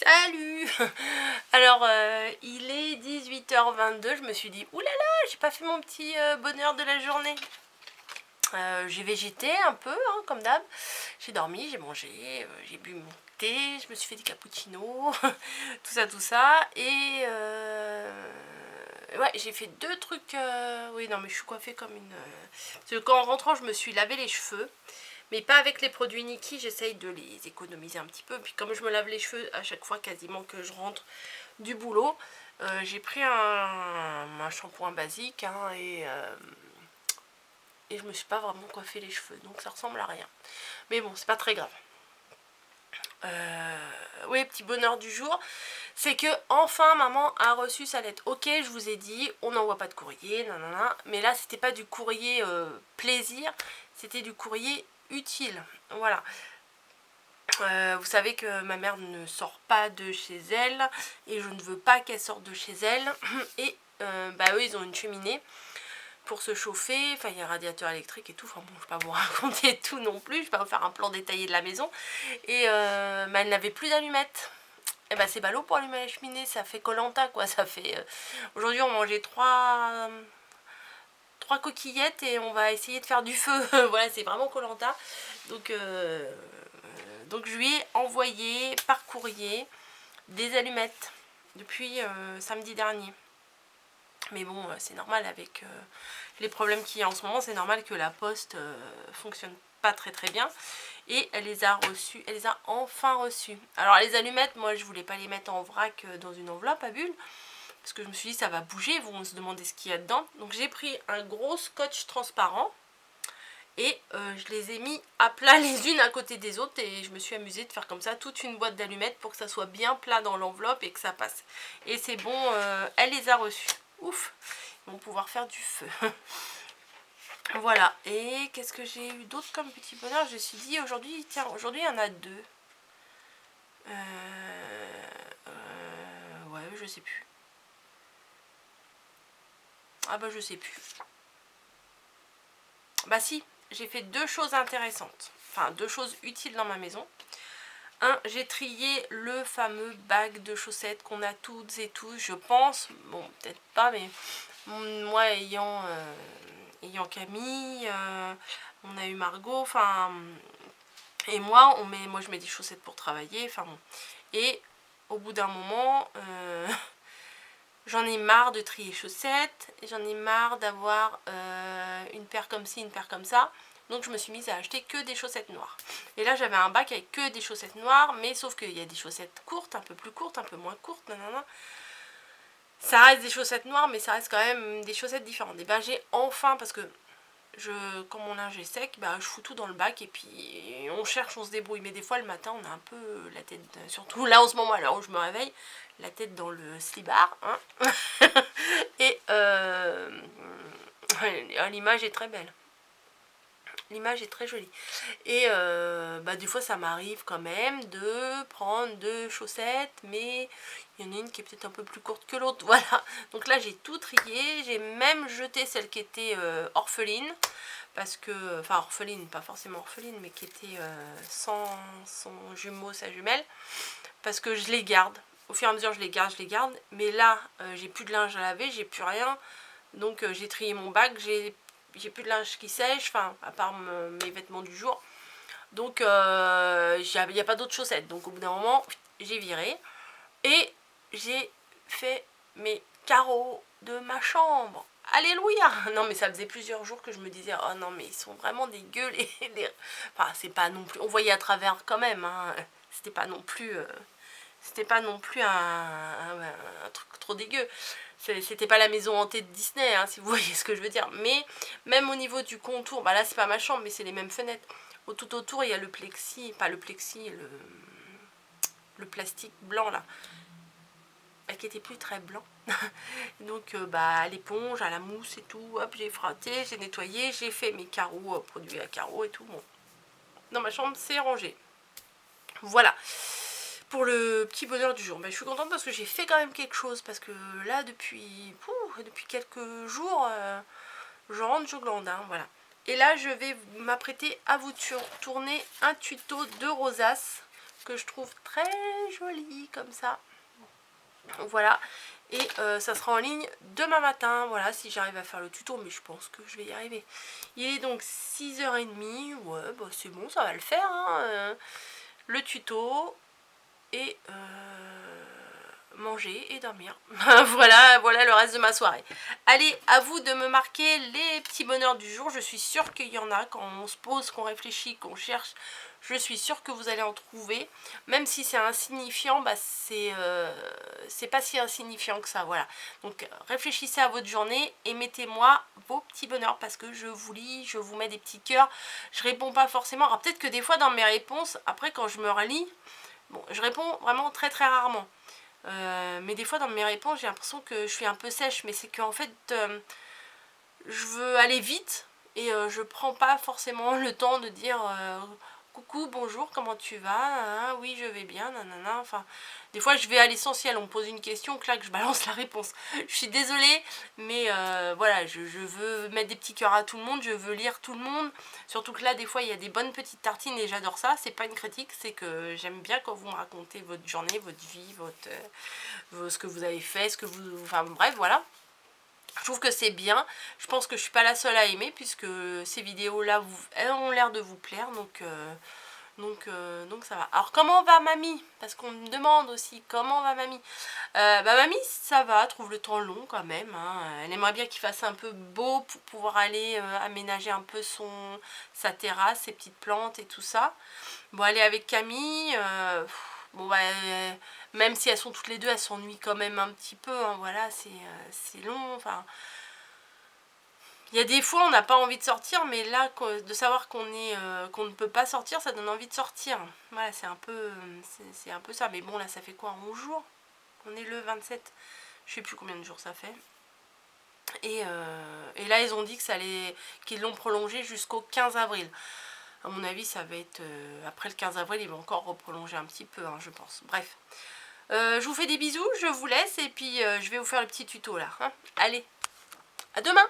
Salut. Alors il est 18h22, je me suis dit oulala, j'ai pas fait mon petit bonheur de la journée. J'ai végété un peu, hein, comme d'hab. J'ai dormi, j'ai mangé, j'ai bu mon thé, je me suis fait des cappuccinos, tout ça. Et ouais, j'ai fait deux trucs. Oui, non, mais je suis coiffée comme une. Parce que quand en rentrant, je me suis lavé les cheveux. Mais pas avec les produits Nikki, j'essaye de les économiser un petit peu. Puis comme je me lave les cheveux à chaque fois quasiment que je rentre du boulot, j'ai pris un shampoing basique, hein, et je me suis pas vraiment coiffé les cheveux. Donc ça ressemble à rien. Mais bon, c'est pas très grave. Oui, petit bonheur du jour, c'est que enfin maman a reçu sa lettre. Ok, je vous ai dit, on n'envoie pas de courrier, nanana, mais là c'était pas du courrier plaisir, c'était du courrier utile. Voilà. Vous savez que ma mère ne sort pas de chez elle et je ne veux pas qu'elle sorte de chez elle. Et bah eux ils ont une cheminée pour se chauffer, enfin il y a un radiateur électrique et tout, enfin bon je vais pas vous raconter tout non plus, je vais pas vous faire un plan détaillé de la maison. Et bah, elle n'avait plus d'allumettes. Et bah c'est ballot pour allumer la cheminée, ça fait Koh-Lanta quoi, ça fait... Aujourd'hui on mangeait trois coquillettes et on va essayer de faire du feu. Voilà, c'est vraiment Koh-Lanta. Donc je lui ai envoyé par courrier des allumettes depuis samedi dernier. Mais bon, c'est normal avec les problèmes qu'il y a en ce moment, c'est normal que la poste fonctionne pas très bien. Et elle les a reçues, elle les a enfin reçues. Alors les allumettes, moi je voulais pas les mettre en vrac dans une enveloppe à bulles, parce que je me suis dit ça va bouger, ils vont se demander ce qu'il y a dedans. Donc j'ai pris un gros scotch transparent et je les ai mis à plat les unes à côté des autres et je me suis amusée de faire comme ça toute une boîte d'allumettes pour que ça soit bien plat dans l'enveloppe et que ça passe. Et c'est bon, elle les a reçues. Ouf, ils vont pouvoir faire du feu. Voilà, et qu'est-ce que j'ai eu d'autre comme petit bonheur? Je me suis dit aujourd'hui, tiens, aujourd'hui il y en a deux. Ouais, je sais plus. Ah bah je sais plus. Bah si, j'ai fait deux choses intéressantes. Enfin, deux choses utiles dans ma maison. Un, j'ai trié le fameux bac de chaussettes qu'on a toutes et tous, je pense. Bon, peut-être pas, mais moi ayant Camille, on a eu Margot, enfin... Et moi, moi je mets des chaussettes pour travailler, enfin bon. Et au bout d'un moment, j'en ai marre de trier chaussettes, j'en ai marre d'avoir une paire comme ci, une paire comme ça. Donc je me suis mise à acheter que des chaussettes noires. Et là j'avais un bac avec que des chaussettes noires, mais sauf qu'il y a des chaussettes courtes, un peu plus courtes, un peu moins courtes, nanana. Ça reste des chaussettes noires, mais ça reste quand même des chaussettes différentes. Et ben j'ai enfin, parce que quand mon linge est sec, bah, je fous tout dans le bac et puis on cherche, on se débrouille. Mais des fois le matin on a un peu la tête, surtout là en ce moment, à l'heure où je me réveille, la tête dans le slibard, hein. Et l'image est très belle. L'image est très jolie. Et bah, des fois ça m'arrive quand même de prendre deux chaussettes, mais il y en a une qui est peut-être un peu plus courte que l'autre. Voilà. Donc là j'ai tout trié. J'ai même jeté celle qui était orpheline. Parce que, enfin orpheline, pas forcément orpheline, mais qui était sans son jumeau, sa jumelle. Parce que je les garde. Au fur et à mesure je les garde. Mais là j'ai plus de linge à laver, j'ai plus rien. Donc j'ai trié mon bac, j'ai plus de linge qui sèche, enfin à part mes vêtements du jour. Donc il n'y a pas d'autres chaussettes. Donc au bout d'un moment, j'ai viré. Et j'ai fait mes carreaux de ma chambre. Alléluia. Non mais ça faisait plusieurs jours que je me disais, oh non mais ils sont vraiment dégueux les... Enfin c'est pas non plus... On voyait à travers quand même, hein. C'était pas non plus... un truc trop dégueu. C'était pas la maison hantée de Disney, hein, si vous voyez ce que je veux dire. Mais même au niveau du contour, bah là c'est pas ma chambre, mais c'est les mêmes fenêtres. Tout autour il y a le plexi, pas le plexi, le plastique blanc là, qui était plus très blanc. Donc bah à l'éponge, à la mousse et tout, hop j'ai frotté, j'ai nettoyé, j'ai fait mes carreaux, produits à carreaux et tout. Bon. Dans ma chambre c'est rangé. Voilà. Pour le petit bonheur du jour. Ben, je suis contente parce que j'ai fait quand même quelque chose. Parce que là, depuis quelques jours, je rentre, je glande. Hein, voilà. Et là, je vais m'apprêter à vous tourner un tuto de rosace que je trouve très joli comme ça. Voilà, et ça sera en ligne demain matin, voilà, si j'arrive à faire le tuto, mais je pense que je vais y arriver. Il est donc 6h30, ouais, bah c'est bon, ça va le faire, hein, le tuto, et manger et dormir. Voilà le reste de ma soirée. Allez, à vous de me marquer les petits bonheurs du jour. Je suis sûre qu'il y en a quand on se pose, qu'on réfléchit, qu'on cherche. Je suis sûre que vous allez en trouver. Même si c'est insignifiant, bah c'est pas si insignifiant que ça. Voilà. Donc réfléchissez à votre journée et mettez-moi vos petits bonheurs parce que je vous lis, je vous mets des petits cœurs. Je réponds pas forcément. Alors peut-être que des fois dans mes réponses, après quand je me relis, bon, je réponds vraiment très très rarement. Mais des fois dans mes réponses j'ai l'impression que je suis un peu sèche, mais c'est qu'en fait je veux aller vite et je prends pas forcément le temps de dire coucou, bonjour, comment tu vas, ah, oui je vais bien, nanana. Enfin, des fois je vais à l'essentiel, on me pose une question, clac, je balance la réponse. Je suis désolée, mais voilà, je veux mettre des petits cœurs à tout le monde, je veux lire tout le monde, surtout que là des fois il y a des bonnes petites tartines et j'adore ça. C'est pas une critique, c'est que j'aime bien quand vous me racontez votre journée, votre vie, ce que vous avez fait, ce que vous... Enfin bref, voilà. Je trouve que c'est bien. Je pense que je suis pas la seule à aimer puisque ces vidéos-là elles ont l'air de vous plaire. Donc ça va. Alors comment va mamie? Parce qu'on me demande aussi comment va mamie. Bah mamie ça va, trouve le temps long quand même, hein. Elle aimerait bien qu'il fasse un peu beau pour pouvoir aller aménager un peu sa terrasse, ses petites plantes et tout ça. Bon, elle est avec Camille. Bon bah même si elles sont toutes les deux, elles s'ennuient quand même un petit peu, hein, voilà, c'est long, enfin... Il y a des fois on n'a pas envie de sortir, mais là, de savoir qu'on ne peut pas sortir, ça donne envie de sortir. Voilà, c'est un peu ça, mais bon là ça fait quoi, 11 jours? On est le 27, je sais plus combien de jours ça fait. Et là ils ont dit qu'ils l'ont prolongé jusqu'au 15 avril. À mon avis, ça va être... après le 15 avril, ils vont encore reprolonger un petit peu, hein, je pense. Bref. Je vous fais des bisous, je vous laisse et puis je vais vous faire le petit tuto là. Hein. Allez, à demain!